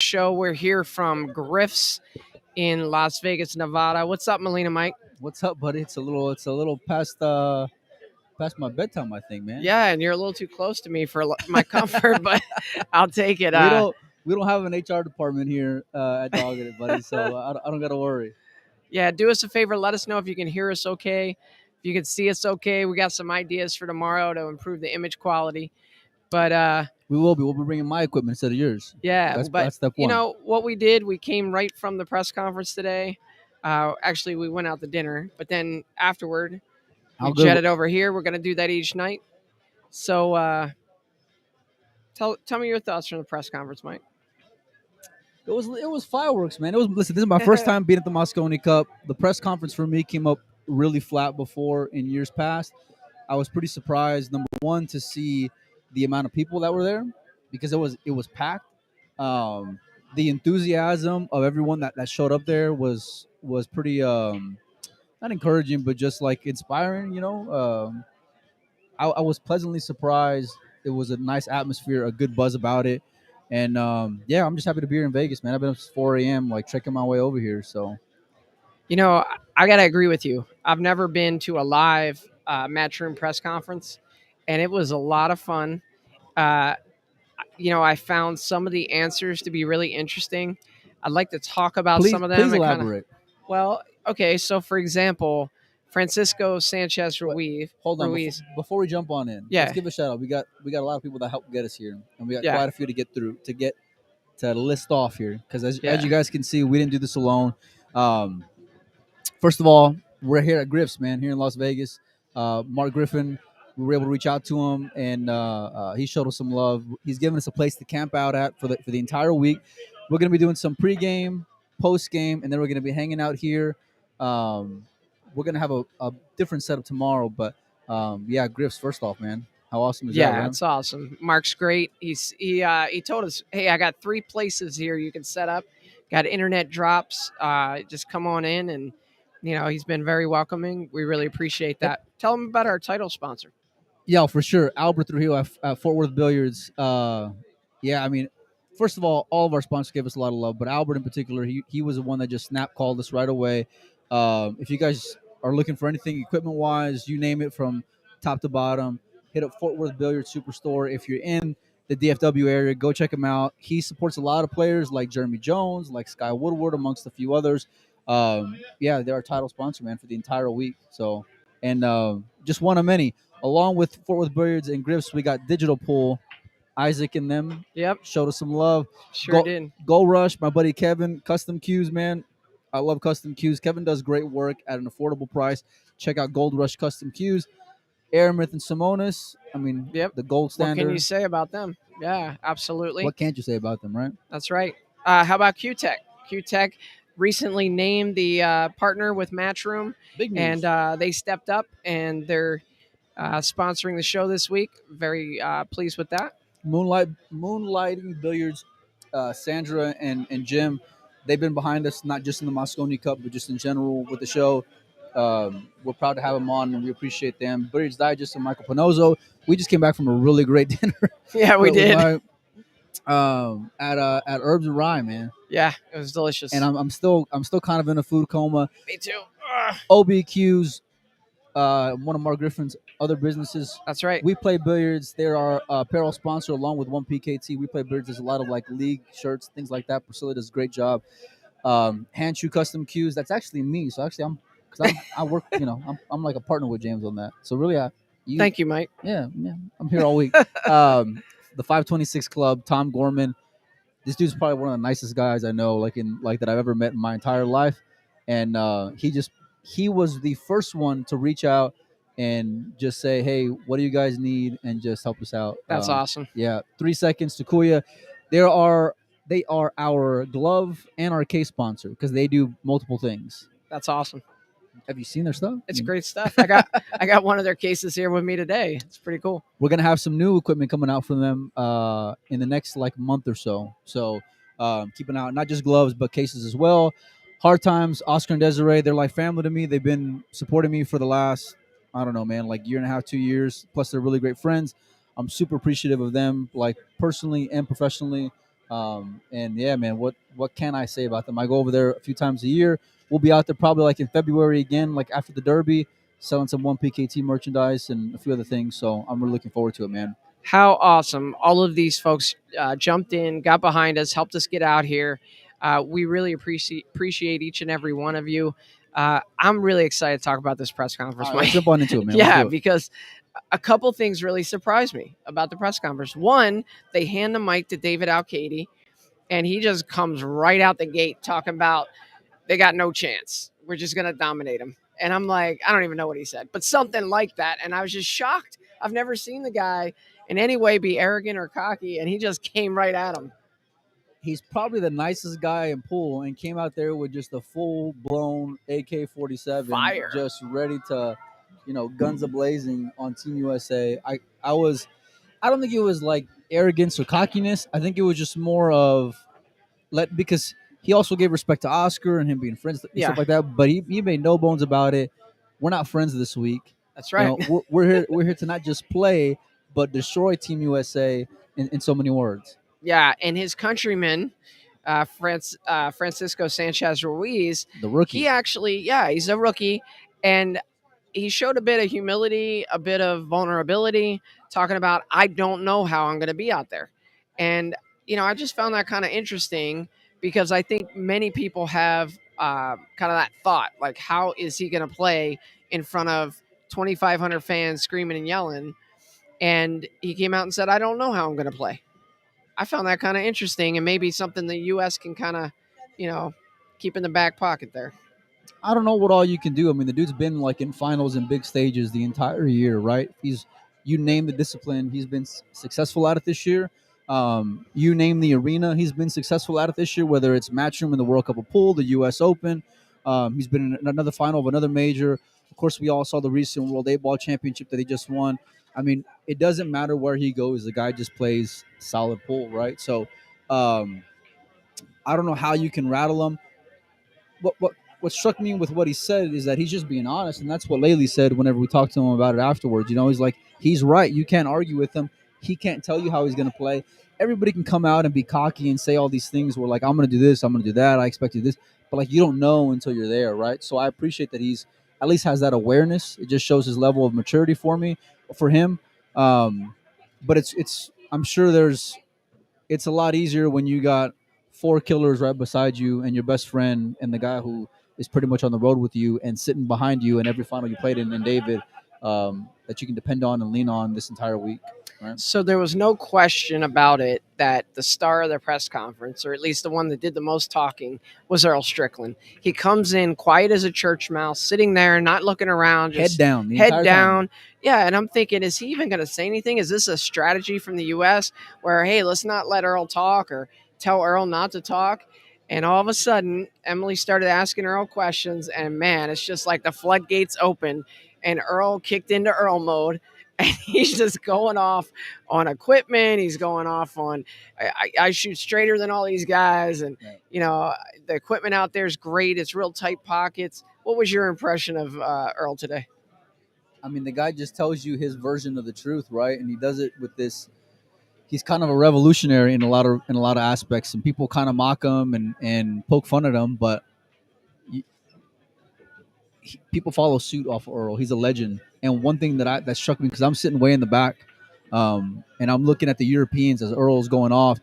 Show. We're here from Griff's in Las Vegas, Nevada. What's up, Melina Mike? What's up, buddy? It's a little past my bedtime, I think, man. Yeah, and you're a little too close to me for my comfort, but I'll take it. We don't we don't have an HR department here at Dog It, buddy, so I don't got to worry. Yeah, do us a favor. Let us know if you can hear us okay, if you can see us okay. We got some ideas for tomorrow to improve the image quality. But We'll be bringing my equipment instead of yours. yeah, That's but that's step you one. know what we did? We came right from the press conference today. Actually, we went out to dinner, but then afterward, we How good? jetted over here. We're gonna do that each night. So tell me your thoughts from the press conference, Mike. It was fireworks, man. Listen. This is my first time being at the Mosconi Cup. The press conference for me came up really flat before in years past. I was pretty surprised. Number one, to see the amount of people that were there because it was packed. Um, the enthusiasm of everyone that showed up there was pretty not encouraging, but just like inspiring. I was pleasantly surprised. It was a nice atmosphere, a good buzz about it, and yeah, I'm just happy to be here in Vegas, man. I've been up since 4 a.m. like trekking my way over here. So You know, I gotta agree with you. I've never been to a live Matchroom press conference, and it was a lot of fun. Uh, I found some of the answers to be really interesting. I'd like to talk about please some of them please and kind of, elaborate. well, okay. So, for example, Francisco Sanchez Wait, Ruiz. hold on Ruiz. before we jump on in. Let's Yeah, give a shout out. We got a lot of people that helped get us here, and we got yeah, quite a few to get through to list off here because as yeah. you guys can see, we didn't do this alone. Um, First of all, we're here at Griff's, man, here in Las Vegas. Mark Griffin, we were able to reach out to him, and he showed us some love. He's given us a place to camp out at for the entire week. We're going to be doing some pregame, postgame, and then we're going to be hanging out here. Um, we're going to have a different setup tomorrow, but yeah, Griff's, first off, man. How awesome is that, Yeah, man? it's awesome. Mark's great. He told us, hey, I got 3 places here you can set up. Got internet drops. Just come on in, and he's been very welcoming. We really appreciate Yep. that. Tell him about our title sponsor. Yeah, for sure. Albert Trujillo at Fort Worth Billiards. Yeah, I mean, first of all of our sponsors gave us a lot of love, but Albert in particular, he was the one that just snap called us right away. If you guys are looking for anything equipment wise, you name it from top to bottom, hit up Fort Worth Billiards Superstore. If you're in the DFW area, go check him out. He supports a lot of players like Jeremy Jones, like Sky Woodward, amongst a few others. Yeah, they're our title sponsor, man, for the entire week. So, and just one of many. Along with Fort Worth Billiards and Griffs, we got Digital Pool. Isaac and them Yep, showed us some love. sure did. Go Rush, my buddy Kevin, Custom Cues, man. I love Custom Cues. Kevin does great work at an affordable price. Check out Gold Rush Custom Cues. Aramith and Simonis, I mean, Yep. the gold What can you standard. say about them? Yeah, absolutely. What can't you say about them, right? That's right. How about Q-Tech? Q-Tech recently named the partner with Matchroom, Big and news. they stepped up and they're sponsoring the show this week. Very pleased with that. Moonlighting Billiards, Sandra and Jim, they've been behind us not just in the Mosconi Cup, but just in general with the show. We're proud to have them on, and we appreciate them. Billiards Digest and Michael Panozzo. We just came back from a really great dinner Yeah, we with did. my at Herbs and Rye, man. Yeah, it was delicious. And I'm still kind of in a food coma. Me too. OBQ's one of Mark Griffin's other businesses. That's right. We play billiards. They're our apparel sponsor along with One PKT. We play billiards. There's a lot of like league shirts, things like that. Priscilla does a great job. Hand shoe custom cues. That's actually me. So actually, I work. I'm like a partner with James on that. So really, Thank you, Mike. yeah, I'm here all week. The 526 Club, Tom Gorman. This dude's probably one of the nicest guys I know, like that I've ever met in my entire life. And he was the first one to reach out and just say, "Hey, what do you guys need?" and just help us out. That's awesome. Yeah, 3 seconds to Kuya. They are our glove and our case sponsor because they do multiple things. That's awesome. Have you seen their stuff? It's great stuff. I got one of their cases here with me today. It's pretty cool. We're gonna have some new equipment coming out from them in the next like month or so. So keep an eye out, not just gloves but cases as well. Hard Times, Oscar and Desiree, they're like family to me. They've been supporting me for the last, I don't know, man, like year and a half, 2 years. Plus, they're really great friends. I'm super appreciative of them, like personally and professionally. And yeah, man, what can I say about them? I go over there a few times a year. We'll be out there probably like in February again, like after the Derby, selling some 1PKT merchandise and a few other things. So I'm really looking forward to it, man. How awesome. All of these folks jumped in, got behind us, helped us get out here. We really appreciate each and every one of you. I'm really excited to talk about this press All conference, right, let's Mike. jump on into it, man. Let's Yeah, do it. because a couple things really surprised me about the press conference. One, they hand the mic to David Alcady, and he just comes right out the gate talking about they got no chance. We're just going to dominate them. And I'm like, I don't even know what he said, but something like that. And I was just shocked. I've never seen the guy in any way be arrogant or cocky, and he just came right at him. He's probably the nicest guy in pool and came out there with just a full blown AK-47, Fire. just ready to, guns a blazing on Team USA. I don't think it was like arrogance or cockiness. I think it was just more of because he also gave respect to Oscar and him being friends and Yeah, stuff like that. But he made no bones about it. We're not friends this week. that's right. We're here to not just play but destroy Team USA in so many words. Yeah, and his countryman, Francisco Sanchez Ruiz, The rookie. he actually, yeah, he's a rookie, and he showed a bit of humility, a bit of vulnerability, talking about I don't know how I'm going to be out there, and I just found that kind of interesting because I think many people have kind of that thought, like how is he going to play in front of 2,500 fans screaming and yelling, and he came out and said I don't know how I'm going to play. I found that kind of interesting and maybe something the U.S. can kind of, you know, keep in the back pocket there. I don't know what all you can do. I mean, the dude's been like in finals and big stages the entire year, right? You name the discipline, he's been successful at it this year. You name the arena, he's been successful at it this year. Whether it's Matchroom in the World Cup of Pool, the U.S. Open, he's been in another final of another major. Of course, we all saw the recent World 8 Ball Championship that he just won. I mean, it doesn't matter where he goes; the guy just plays solid pool, right? So, um, I don't know how you can rattle him. What struck me with what he said is that he's just being honest, and that's what Laley said whenever we talked to him about it afterwards. He's like, he's right. You can't argue with him. He can't tell you how he's going to play. Everybody can come out and be cocky and say all these things where like, I'm going to do this, I'm going to do that, I expected this, but like you don't know until you're there, right? So I appreciate that he's at least has that awareness. It just shows his level of maturity for him. But it's I'm sure it's a lot easier when you got four killers right beside you and your best friend and the guy who is pretty much on the road with you and sitting behind you in every final you played in, and David, that you can depend on and lean on this entire week. Right? So there was no question about it that the star of the press conference, or at least the one that did the most talking, was Earl Strickland. He comes in quiet as a church mouse, sitting there, not looking around, Head just down, the head entire down. time. Yeah, and I'm thinking, is he even going to say anything? Is this a strategy from the U.S. where, hey, let's not let Earl talk or tell Earl not to talk? And all of a sudden, Emily started asking Earl questions, and man, it's just like the floodgates opened, and Earl kicked into Earl mode, and he's just going off on equipment. He's going off on I shoot straighter than all these guys, and Right. The equipment out there is great. It's real tight pockets. What was your impression of Earl today? I mean, the guy just tells you his version of the truth, right? And he does it with this. He's kind of a revolutionary in a lot of aspects, and people kind of mock him and poke fun at him, but people follow suit off of Earl. He's a legend. And one thing that struck me because I'm sitting way in the back, and I'm looking at the Europeans as Earl's going off.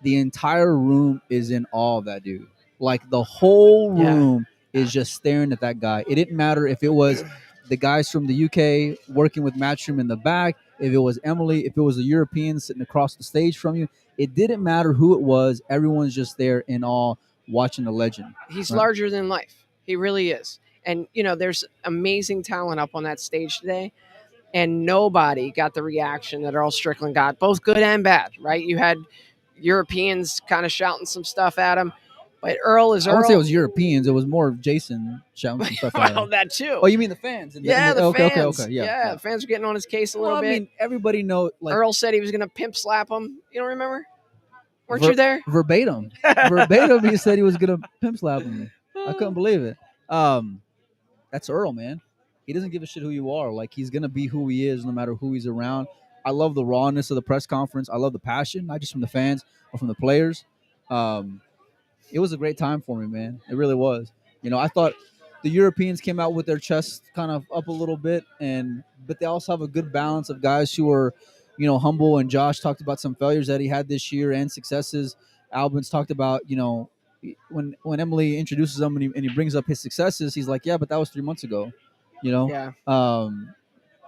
The entire room is in awe of that dude. Like the whole Yeah. room is just staring at that guy. It didn't matter if it was the guys from the UK working with Matchroom in the back, if it was Emily, if it was the Europeans sitting across the stage from you. It didn't matter who it was. Everyone's just there in awe watching the legend. He's Right? larger than life. He really is. And there's amazing talent up on that stage today, and nobody got the reaction that Earl Strickland got, both good and bad. Right? You had Europeans kind of shouting some stuff at him, but Earl is I Earl. wouldn't say it was Europeans. It was more of Jason shouting some stuff at Well, him. that too. Oh, you mean the fans? Yeah, the okay, fans. okay, Yeah, the fans were getting on his case a Well, little I bit. mean, everybody knows. Like Earl said he was going to pimp slap him. You don't remember? Weren't you there? verbatim, he said he was gonna pimp slap me. I couldn't believe it. That's Earl, man. He doesn't give a shit who you are. Like he's gonna be who he is, no matter who he's around. I love the rawness of the press conference. I love the passion, not just from the fans but from the players. Um, it was a great time for me, man. It really was. I thought the Europeans came out with their chests kind of up a little bit, but they also have a good balance of guys who are, humble. And Josh talked about some failures that he had this year and successes. Albans talked about, when Emily introduces him and he brings up his successes, he's like, yeah, but that was 3 months ago. You Yeah. know,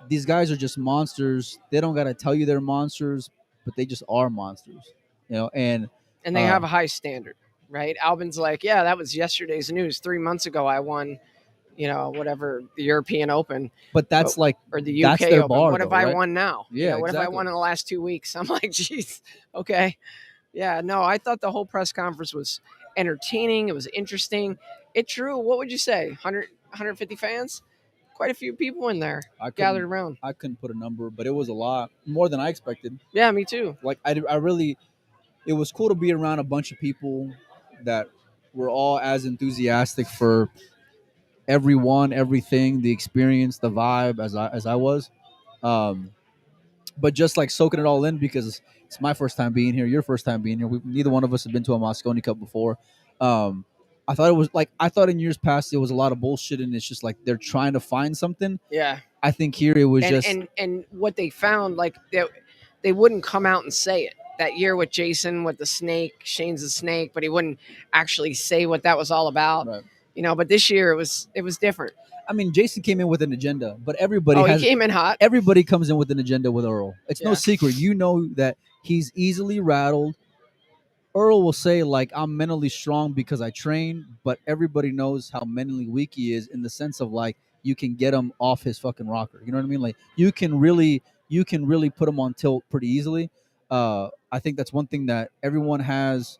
these guys are just monsters. They don't got to tell you they're monsters, but they just are monsters. And And they have a high standard, right? Albin's like, yeah, that was yesterday's news. 3 months ago, I won, whatever, the European Open, but but that's like or the that's UK their Open. bar, What though, if I right? won now? Yeah, What if I exactly. won in the last 2 weeks? I'm like, geez, okay. Yeah, no, I thought the whole press conference was entertaining. It was interesting. It drew, what would you say, 150 fans? Quite a few people in there I gathered couldn't around. I couldn't put a number, but it was a lot more than I expected. Yeah, me too. Like I really, it was cool to be around a bunch of people that were all as enthusiastic for everyone, everything, the experience, the vibe as I was. Um, but just like soaking it all in because it's my first time being here, your first time being here. Neither one of us have been to a Mosconi Cup before. Um, I thought in years past it was a lot of bullshit, and it's just like they're trying to find something. Yeah. I think here it was and just and what they found, like they wouldn't come out and say it that year with Jason with the snake. Shane's the snake, but he wouldn't actually say what that was all about. right. But this year it was different. I mean, Jason came in with an agenda, but everybody Oh, he has came in hot. everybody comes in with an agenda with Earl. It's no Yeah. secret. You know that he's easily rattled. Earl will say like I'm mentally strong because I train, but everybody knows how mentally weak he is in the sense of like you can get him off his fucking rocker. You know what I mean? Like you can really put him on tilt pretty easily. I think that's one thing that everyone has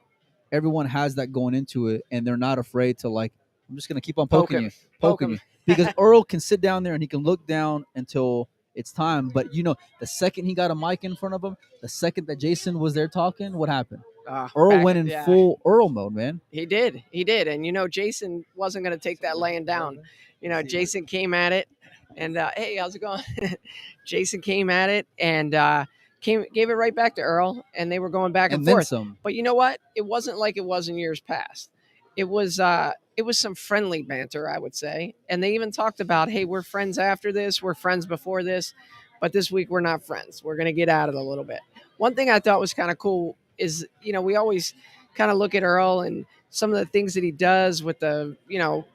that going into it, and they're not afraid to like. I'm just gonna keep on Poke poking him. you, Poke poking him. you, because Earl can sit down there and he can look down until it's time. But the second he got a mic in front of him, the second that Jason was there talking, what happened? Earl Back. went in Yeah. full Earl mode, man. He did. He did. And Jason wasn't going to take that laying down. Jason came at it, and hey, how's it going? Jason came at it and gave it right back to Earl, and they were going back and And then forth. some. But you know what? It wasn't like it was in years past. It was some friendly banter, I would say. And they even talked about, hey, we're friends after this, we're friends before this, but this week we're not friends. We're going to get at it a little bit. One thing I thought was kind of cool is, we always kind of look at Earl and some of the things that he does with the,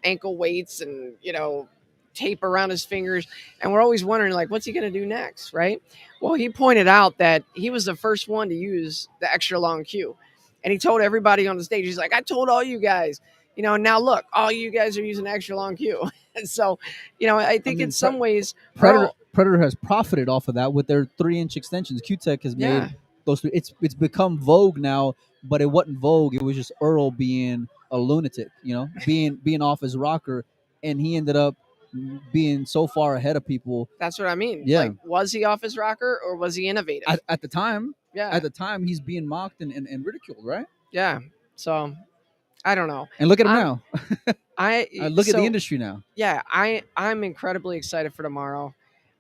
ankle weights and, tape around his fingers. And we're always wondering, like, what's he going to do next? Right. Well, he pointed out that he was the first one to use the extra long cue. And he told everybody on the stage, he's like, I told all you guys, now look, all you guys are using extra long cue. And so, I think mean, in some ways, Predator has profited off of that with their 3-inch extensions. Q-Tech has yeah, made those. It's become vogue now, but it wasn't vogue. It was just Earl being a lunatic, being off his rocker, and he ended up being so far ahead of people. that's what I mean. Yeah. Like, was he off his rocker or was he innovative? At the time. Yeah. At the time, he's being mocked and ridiculed, right? Yeah. So I don't know. And look at him I'm- now. I Look at so, the industry now. Yeah, I'm incredibly excited for tomorrow.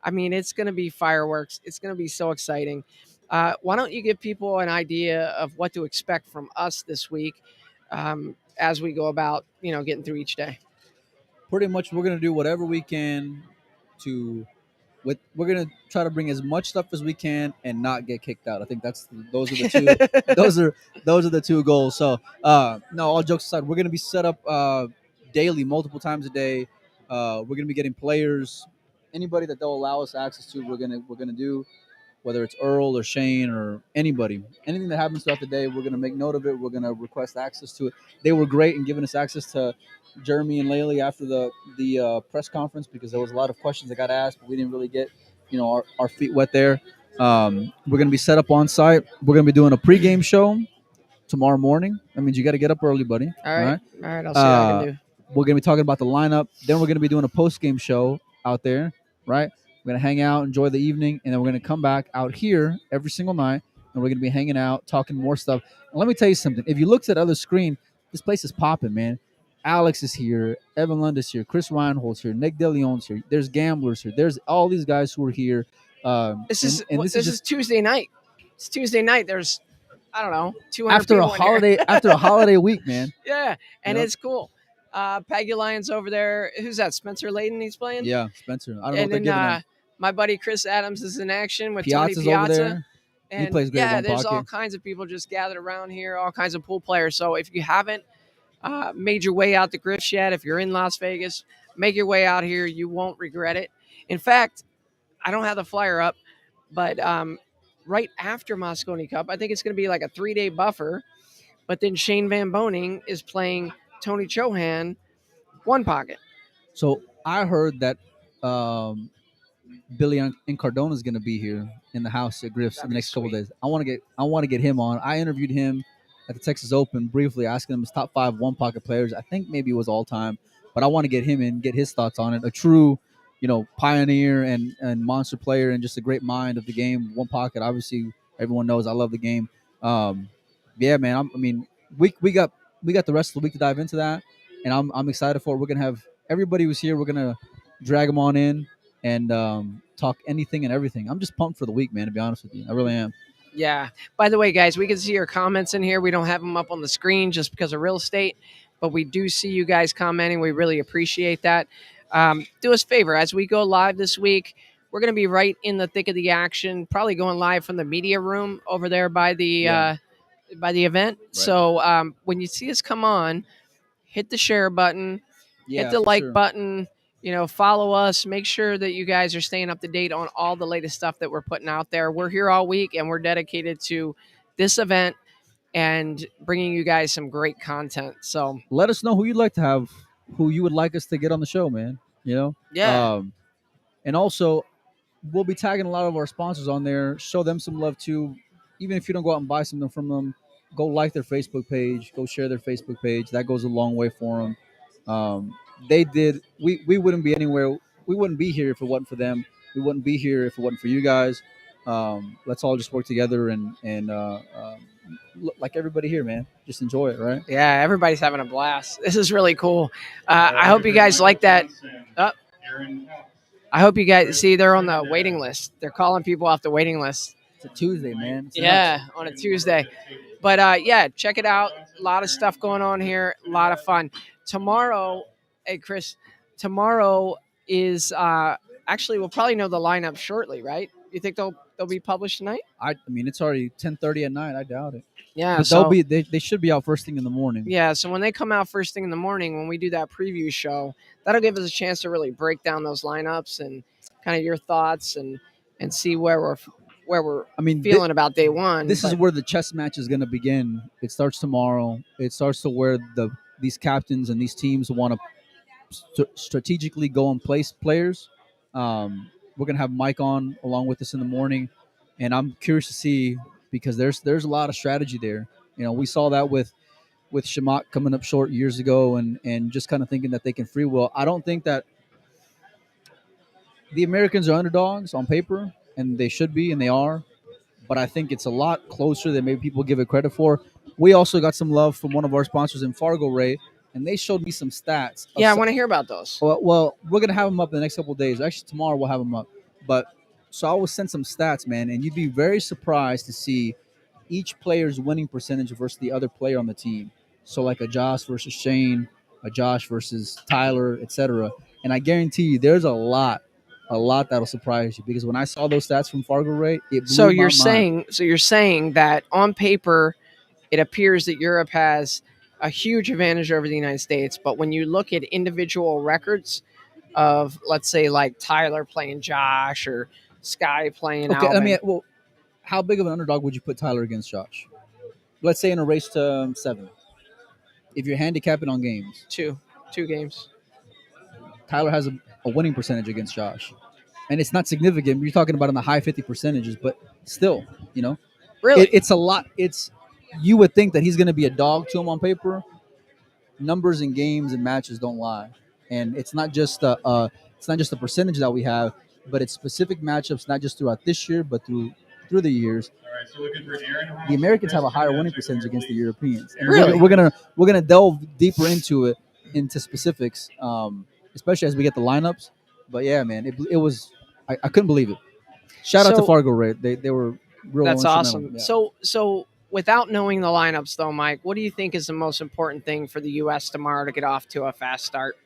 I mean, it's going to be fireworks. It's going to be so exciting. Why don't you give people an idea of what to expect from us this week as we go about, getting through each day? Pretty much, we're gonna do whatever we can to we're gonna try to bring as much stuff as we can and not get kicked out. I think those are the two those are the two goals. So no, all jokes aside, we're gonna be set up daily, multiple times a day. We're gonna be getting players, anybody that they'll allow us access to. We're gonna do, whether it's Earl or Shane or anybody, anything that happens throughout the day. We're gonna make note of it. We're gonna request access to it. They were great in giving us access to Jeremy and Laylee after the press conference because there was a lot of questions that got asked, but we didn't really get our feet wet there. We're gonna be set up on site. We're gonna be doing a pregame show tomorrow morning. That means you got to get up early, buddy. All right. I'll see what I can do. We're gonna be talking about the lineup. Then we're gonna be doing a post-game show out there, right? We're gonna hang out, enjoy the evening, and then we're gonna come back out here every single night, and we're gonna be hanging out, talking more stuff. And let me tell you something. If you looked at the other screen, this place is popping, man. Alex is here, Evan Lund is here, Chris Reinhold's here, Nick DeLeon's here. There's gamblers here. There's all these guys who are here. And this is this is just Tuesday night. It's Tuesday night. There's I don't know 200 after a people in here. holiday after a holiday week, man. Yeah, You and know, it's cool. Peggy Lyons over there. Who's that? Spencer Layden. He's playing. yeah, Spencer. I don't know what And they're then giving him. my buddy Chris Adams is in action with Tony Piazza's over Piazza. there. He And plays great yeah, one there's all pocket. kinds of people just gathered around here, all kinds of pool players. So if you haven't made your way out to Griff yet, if you're in Las Vegas, make your way out here. You won't regret it. In fact, I don't have the flyer up, but right after Mosconi Cup, I think it's going to be like a 3-day buffer. But then Shane Van Boning is playing Tony Chohan one pocket. So I heard that Billy Incardona is going to be here in the house at Griff's in the next couple of days. I want to get him on. I interviewed him at the Texas Open briefly, asking him his top 5 one pocket players. I think maybe it was all time, but I want to get him in, get his thoughts on it. A true, pioneer and monster player, and just a great mind of the game. One pocket, obviously, everyone knows I love the game. Um, yeah, man. We got the rest of the week to dive into that, and I'm excited for it. We're gonna have everybody who's here. We're gonna drag them on in and talk anything and everything. I'm just pumped for the week, man, to be honest with you. I really am. Yeah. By the way, guys, we can see your comments in here. We don't have them up on the screen just because of real estate, but we do see you guys commenting. We really appreciate that. Do us a favor as we go live this week. We're going to be right in the thick of the action, probably going live from the media room over there by the event. Right. So when you see us come on, hit the share button, hit the like button, follow us. Make sure that you guys are staying up to date on all the latest stuff that we're putting out there. We're here all week, and we're dedicated to this event and bringing you guys some great content. So let us know who you'd like to have, who you would like us to get on the show, man. Yeah. And also, we'll be tagging a lot of our sponsors on there. Show them some love too. Even if you don't go out and buy something from them, go like their Facebook page, go share their Facebook page. That goes a long way for them. They did. We wouldn't be anywhere. We wouldn't be here if it wasn't for them. We wouldn't be here if it wasn't for you guys. Let's all just work together and like everybody here, man. Just enjoy it, right? Yeah, everybody's having a blast. This is really cool. I hope you guys like that. I hope you guys see they're on the waiting list. They're calling people off the waiting list. It's a Tuesday, man. It's yeah, nuts. On a Tuesday. But yeah, check it out. A lot of stuff going on here. A lot of fun. Tomorrow, hey Chris, tomorrow is actually we'll probably know the lineup shortly, right? You think they'll be published tonight? I mean, it's already 10:30 at night. I doubt it. Yeah, but so they should be out first thing in the morning. Yeah, so when they come out first thing in the morning, when we do that preview show, that'll give us a chance to really break down those lineups and kind of your thoughts and see where we're feeling about day one. This is where the chess match is going to begin. It starts tomorrow. It starts to where these captains and these teams want to strategically go and place players. We're going to have Mike on along with us in the morning, and I'm curious to see because there's a lot of strategy there. We saw that with Shamak coming up short years ago and just kind of thinking that they can free will. I don't think that the Americans are underdogs on paper, and they should be, and they are. But I think it's a lot closer than maybe people give it credit for. We also got some love from one of our sponsors in Fargo, Ray, and they showed me some stats. Yeah, I want to hear about those. Well, we're going to have them up in the next couple of days. Actually, tomorrow we'll have them up. But so I will send some stats, man, and you'd be very surprised to see each player's winning percentage versus the other player on the team. So like a Josh versus Shane, a Josh versus Tyler, etc. And I guarantee you there's a lot that'll surprise you because when I saw those stats from Fargo Ray, it blew my mind. So you're saying that on paper it appears that Europe has a huge advantage over the United States, but when you look at individual records of, let's say, like Tyler playing Josh or Sky playing Alvin. How big of an underdog would you put Tyler against Josh? Let's say in a race to 7. If you're handicapping on games. Two games. Tyler has a winning percentage against Josh. And it's not significant. You're talking about in the high 50 percentages, but still, Really? It's a lot. You would think that he's going to be a dog to him on paper. Numbers in games and matches don't lie. And it's not just a percentage that we have, but it's specific matchups, not just throughout this year, but through the years. All right, so looking for Aaron. The Americans have a higher winning percentage against the Europeans. And really? We're gonna delve deeper into specifics, especially as we get the lineups. But yeah, man, it was I couldn't believe it. Shout out to So Fargo Ray. They were real that's instrumental. awesome. Yeah. So without knowing the lineups though, Mike, what do you think is the most important thing for the US tomorrow to get off to a fast start?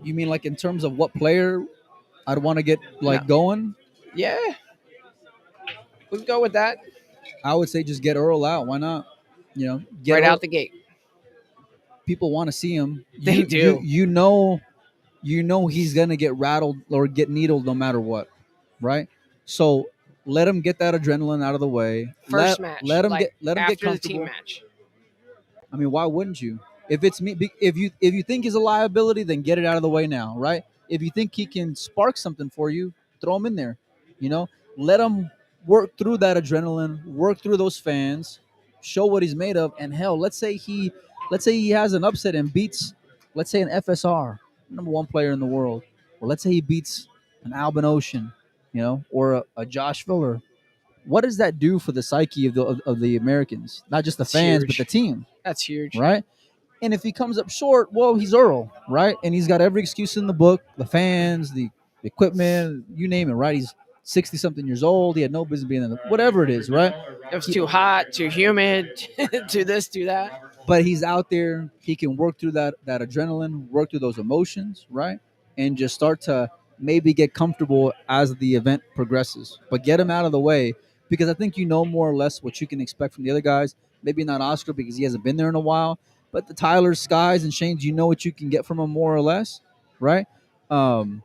You mean like in terms of what player I'd want to get No. like going? Yeah, we can go with that I would say just get Earl out. Why not? Get right out Earl. the gate. People want to see him. They do. You know he's gonna get rattled or get needled no matter what, right? So let him get that adrenaline out of the way. First match, like Let him get after the team comfortable. match. I mean, why wouldn't you? If it's me, if you think he's a liability, then get it out of the way now, right? If you think he can spark something for you, throw him in there. You know, let him work through that adrenaline, work through those fans, show what he's made of, and hell, let's say he has an upset and beats, let's say an FSR, #1 player in the world, or let's say he beats an Albin Ocean, or a Josh Filler. What does that do for the psyche of the Americans? Not just the That's fans, but the huge. team, That's huge. right? And if he comes up short, well, he's Earl, right? And he's got every excuse in the book: the fans, the equipment, you name it, right? He's 60 something years old. He had no business being in the whatever it is, right? It was too hot, too humid, to this, to that. But he's out there. He can work through that adrenaline, work through those emotions, right? And just start to maybe get comfortable as the event progresses. But get him out of the way because I think you know more or less what you can expect from the other guys. Maybe not Oscar because he hasn't been there in a while, but the Tylers, Skies, and Shanes, you know what you can get from him more or less, right? Um,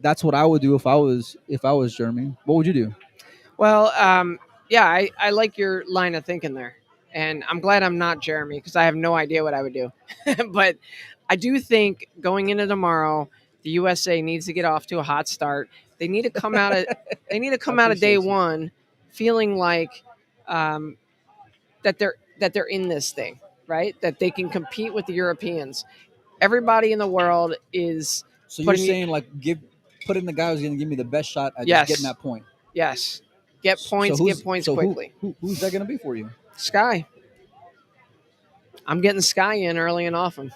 that's what I would do if I was Jeremy. What would you do? Well, yeah, I like your line of thinking there. And I'm glad I'm not Jeremy because I have no idea what I would do. But I do think going into tomorrow, the USA needs to get off to a hot start. They need to come out of they need to I come out of day appreciate you. one feeling like um, that they're in this thing, right? That they can compete with the Europeans. Everybody in the world is So you're putting saying like put in the guy who's going to give me the best shot at just getting yes, that point. yes. Get points So quickly. who's that going to be for you? Sky. I'm getting Sky in early and often.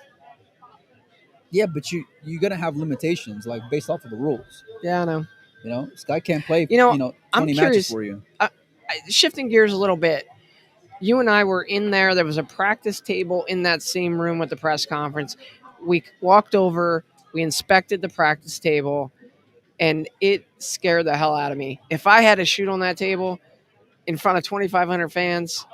Yeah, but you're going to have limitations like based off of the rules. Yeah, I know. This guy can't play I'm 20 matches curious. for you. Shifting gears a little bit, you and I were in there. There was a practice table in that same room with the press conference. We walked over, we inspected the practice table, and it scared the hell out of me. If I had to shoot on that table in front of 2,500 fans,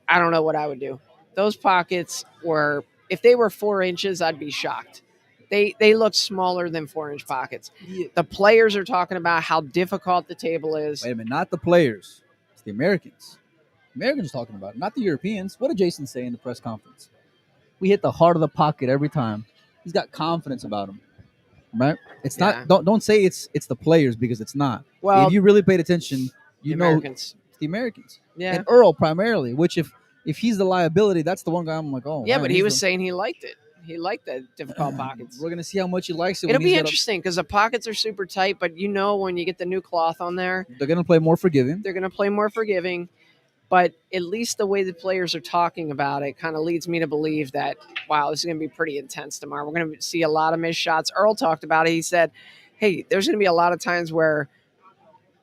I don't know what I would do. Those pockets were, if they were 4 inches, I'd be shocked. They look smaller than 4 inch pockets. Yeah. The players are talking about how difficult the table is. Wait a minute, not the players. It's the Americans. Americans talking about it, not the Europeans. What did Jason say in the press conference? We hit the heart of the pocket every time. He's got confidence about him. Right? It's Yeah. not. Don't say it's the players because it's not. If Well, you really paid attention, the you know Americans. it's the Americans Yeah. and Earl primarily. Which if he's the liability, that's the one guy I'm like, oh Yeah, man, but he was saying he liked it. He liked the difficult pockets. We're gonna see how much he likes it. It'll When be he's interesting because the pockets are super tight, but when you get the new cloth on there, they're gonna play more forgiving. they're going to play more forgiving. But at least the way the players are talking about it kind of leads me to believe that, wow, this is going to be pretty intense tomorrow. We're going to see a lot of missed shots. Earl talked about it. He said, hey, there's going to be a lot of times where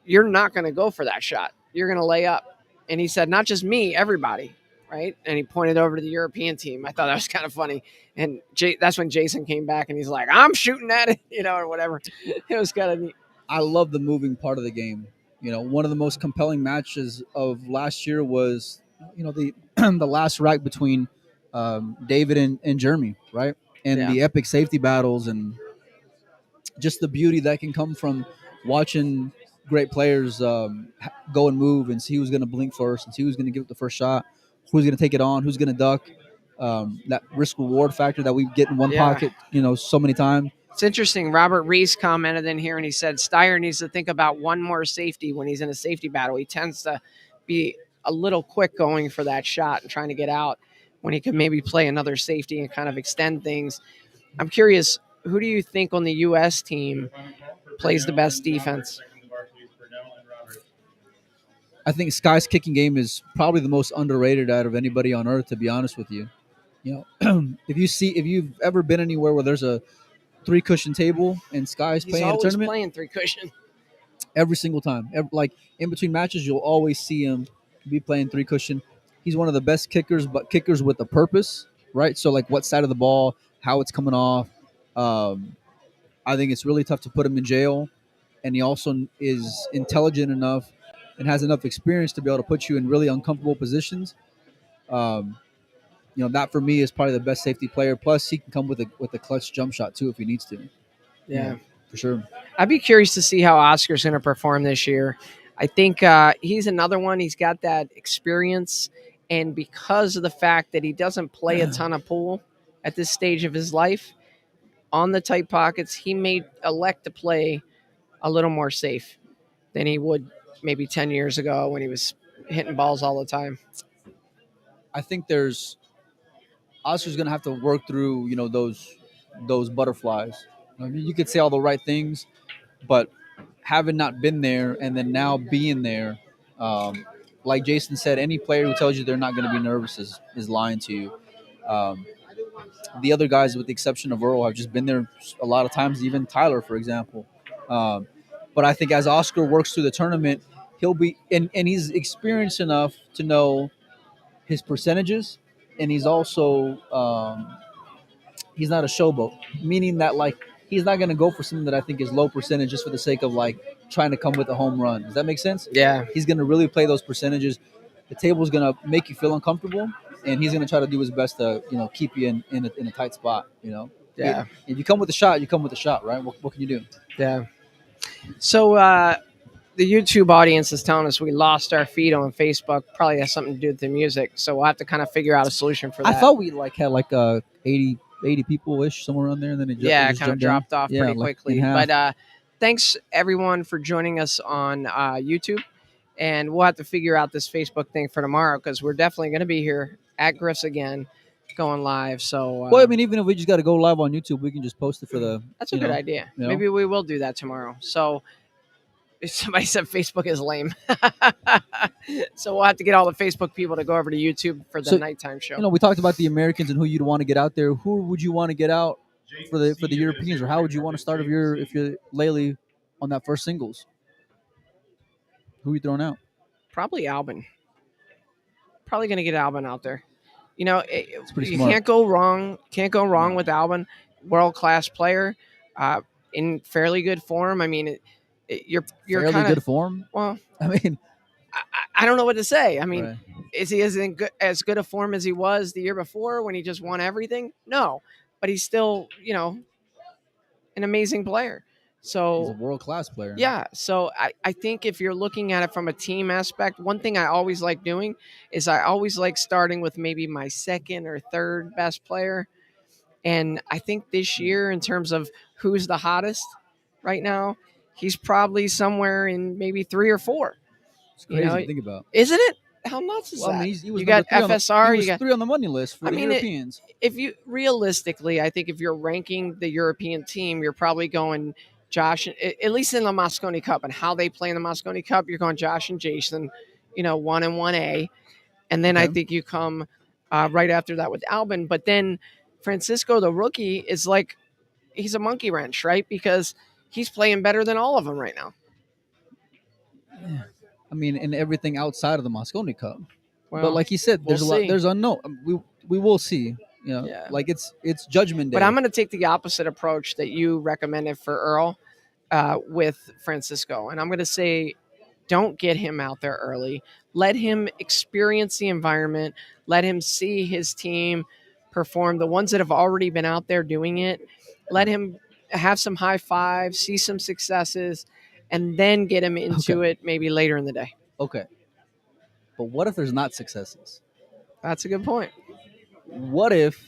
you're not going to go for that shot. You're going to lay up. And he said, not just me, everybody. Right. And he pointed over to the European team. I thought that was kind of funny. And that's when Jason came back and he's like, I'm shooting at it, or whatever. It was kind of neat. I love the moving part of the game. One of the most compelling matches of last year was, the the last rack between David and Jeremy, right? And Yeah. the epic safety battles and just the beauty that can come from watching great players go and move and see who's going to blink first and see who's going to give it the first shot, who's going to take it on, who's going to duck. That risk reward factor that we get in one Yeah. pocket, so many times. It's interesting. Robert Reese commented in here and he said Steyer needs to think about one more safety when he's in a safety battle. He tends to be a little quick going for that shot and trying to get out when he could maybe play another safety and kind of extend things. I'm curious, who do you think on the U.S. team plays the best defense? I think Sky's kicking game is probably the most underrated out of anybody on earth, to be honest with you. If you've ever been anywhere where there's a three cushion table and Sky's He's playing at a always tournament playing three cushion. every single time. Like in between matches, you'll always see him be playing three cushion. He's one of the best kickers, but kickers with a purpose, right? So like what side of the ball, how it's coming off. Um, I think it's really tough to put him in jail, and he also is intelligent enough and has enough experience to be able to put you in really uncomfortable positions. Um, that for me is probably the best safety player. Plus, he can come with a clutch jump shot too if he needs to. Yeah, Yeah. for sure. I'd be curious to see how Oscar's going to perform this year. I think he's another one. He's got that experience, and because of the fact that he doesn't play a ton of pool at this stage of his life, on the tight pockets, he may elect to play a little more safe than he would maybe 10 years ago when he was hitting balls all the time. I think there's Oscar's gonna have to work through those butterflies. I mean, you could say all the right things, but having not been there and then now being there, um, like Jason said, any player who tells you they're not going to be nervous is lying to you. Um, the other guys, with the exception of Earl, have just been there a lot of times. Even Tyler, for example. But I think as Oscar works through the tournament, he'll be and he's experienced enough to know his percentages, and he's also he's not a showboat, meaning that like he's not going to go for something that I think is low percentage just for the sake of like trying to come with a home run. Does that make sense? Yeah. He's going to really play those percentages. The table's going to make you feel uncomfortable, and he's going to try to do his best to keep you in a tight spot. Yeah. If you come with a shot, you come with a shot, right? What can you do? Yeah. So the YouTube audience is telling us we lost our feed on Facebook. Probably has something to do with the music. So we'll have to kind of figure out a solution for that. I thought we had like 80 people ish somewhere on there, and then it yeah, just kind of jumped down. dropped off Yeah, pretty like quickly. in half. But thanks everyone for joining us on YouTube. And we'll have to figure out this Facebook thing for tomorrow because we're definitely going to be here at Griff's again, going live. So, Well, I mean, even if we just got to go live on YouTube, we can just post it for the. that's a good idea. you know. Maybe we will do that tomorrow. So, somebody said Facebook is lame. So we'll have to get all the Facebook people to go over to YouTube for the nighttime show. We talked about the Americans and who you'd want to get out there. Who would you want to get out for the Europeans, or how would you want to start if you're Laley on that first singles? Who are you throwing out? Probably Albin. Probably going to get Albin out there. It's pretty you smart. can't go wrong. Can't go wrong with Albin. World class player, in fairly good form. I mean, you're fairly kind of good form. Well, I mean, I don't know what to say. I mean, right. Is he as good a form as he was the year before when he just won everything? No, but he's still an amazing player. So He's a world class player. Yeah. So I think if you're looking at it from a team aspect, one thing I always like doing is I always like starting with maybe my second or third best player. And I think this year, in terms of who's the hottest right now, he's probably somewhere in maybe 3 or 4. It's crazy to think about. Isn't it? How nuts is Well, that? I mean, he was you got FSR. He was you got 3 on the money list for the Europeans. If you realistically, I think if you're ranking the European team, you're probably going Josh, at least in the Mosconi Cup and how they play in the Mosconi Cup, you're going Josh and Jason, 1 and 1A. And then I think you come right after that with Albin. But then Francisco, the rookie, is like, he's a monkey wrench, right? Because he's playing better than all of them right now. Yeah. I mean, in everything outside of the Mosconi Cup. Well, but like you said, there's a lot. There's unknown. We will see. Like it's judgment day. But I'm going to take the opposite approach that you recommended for Earl with Francisco, and I'm going to say, don't get him out there early. Let him experience the environment. Let him see his team perform. The ones that have already been out there doing it, let him have some high fives, see some successes, and then get him into it maybe later in the day. Okay. But what if there's not successes? That's a good point. What if,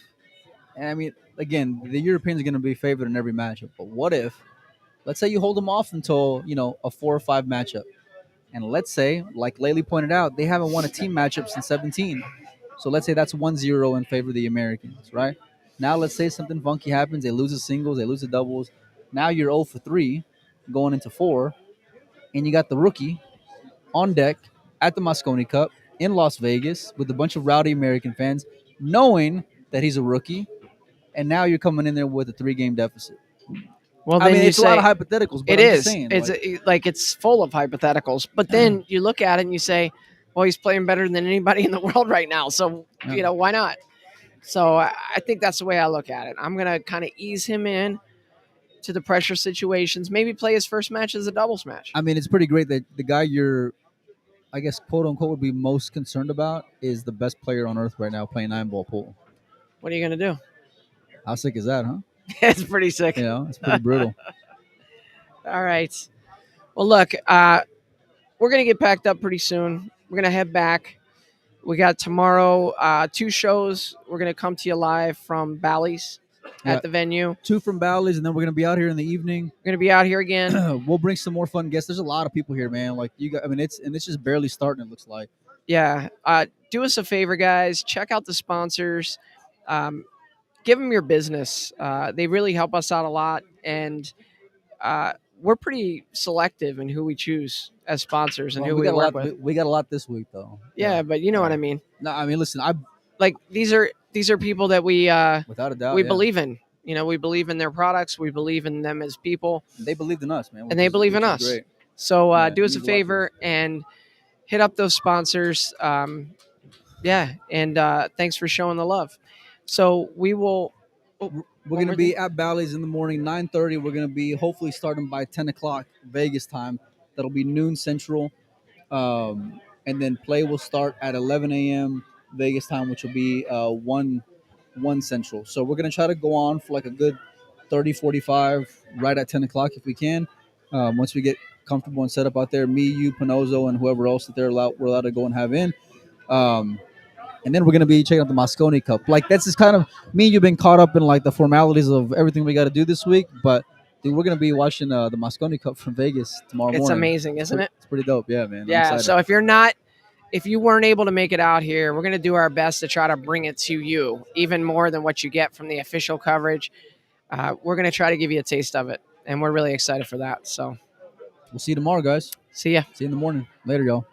and I mean, again, the Europeans are going to be favored in every matchup, but what if, let's say you hold them off until, a 4 or 5 matchup. And let's say, like Laley pointed out, they haven't won a team matchup since 17. So let's say that's 1-0 in favor of the Americans, right? Now let's say something funky happens. They lose the singles, they lose the doubles. Now you're 0 for 3 going into 4, and you got the rookie on deck at the Mosconi Cup in Las Vegas with a bunch of rowdy American fans, knowing that he's a rookie, and now you're coming in there with a 3-game deficit. Well, I then mean, you it's a lot say of hypotheticals, but it I'm just is. saying, It's like, like it's full of hypotheticals. But then you look at it and you say, well, he's playing better than anybody in the world right now. So yeah. why not? So I think that's the way I look at it. I'm gonna kind of ease him in to the pressure situations. Maybe play his first match as a doubles match. I mean, it's pretty great that the guy you're, I guess, quote unquote, would be most concerned about is the best player on earth right now playing 9-ball pool. What are you gonna do? How sick is that, huh? It's pretty You sick. know, it's pretty brutal. All right. Well, look, we're gonna get packed up pretty soon. We're gonna head back. We got tomorrow 2 shows. We're gonna come to you live from Bally's Yeah, at the venue. 2 from Bally's, and then we're gonna be out here in the evening. We're gonna be out here again. We'll bring some more fun guests. There's a lot of people here, man. Like you got, I mean, it's just barely starting. It looks like. Yeah. Do us a favor, guys. Check out the sponsors. Um, give them your business. They really help us out a lot, and we're pretty selective in who we choose as sponsors and Well, who we we got a work lot. with. We got a lot this week, though. Yeah, but you know what Yeah. I mean. No, I mean, listen, I Like these are people that we without a doubt, we yeah. believe in. We believe in their products. We believe in them as people, They believed in us, man, and they believe in us. Great. So Yeah, do it us a means a lot to favor and hit up those sponsors. Yeah, and thanks for showing the love. So we will. Oh, We're one gonna more be thing? at Bally's in the morning, 9:30. We're gonna be hopefully starting by 10 o'clock Vegas time. That'll be noon Central, and then play will start at 11 a.m. Vegas time, which will be 1 Central. So we're gonna try to go on for like a good 30, 45, right at 10 o'clock if we can. Once we get comfortable and set up out there, me, you, Pinozo, and whoever else that we're allowed to go and have in. Um, and then we're gonna be checking out the Mosconi Cup. Like that's just kind of me and you've been caught up in like the formalities of everything we got to do this week, but dude, we're gonna be watching the Mosconi Cup from Vegas tomorrow It's morning. amazing, isn't it? It's pretty dope, yeah, man. I'm Yeah. excited. So if you weren't able to make it out here, we're gonna do our best to try to bring it to you, even more than what you get from the official coverage. We're gonna try to give you a taste of it, and we're really excited for that. So We'll see you tomorrow, guys. see ya. See you in the morning. Later, y'all.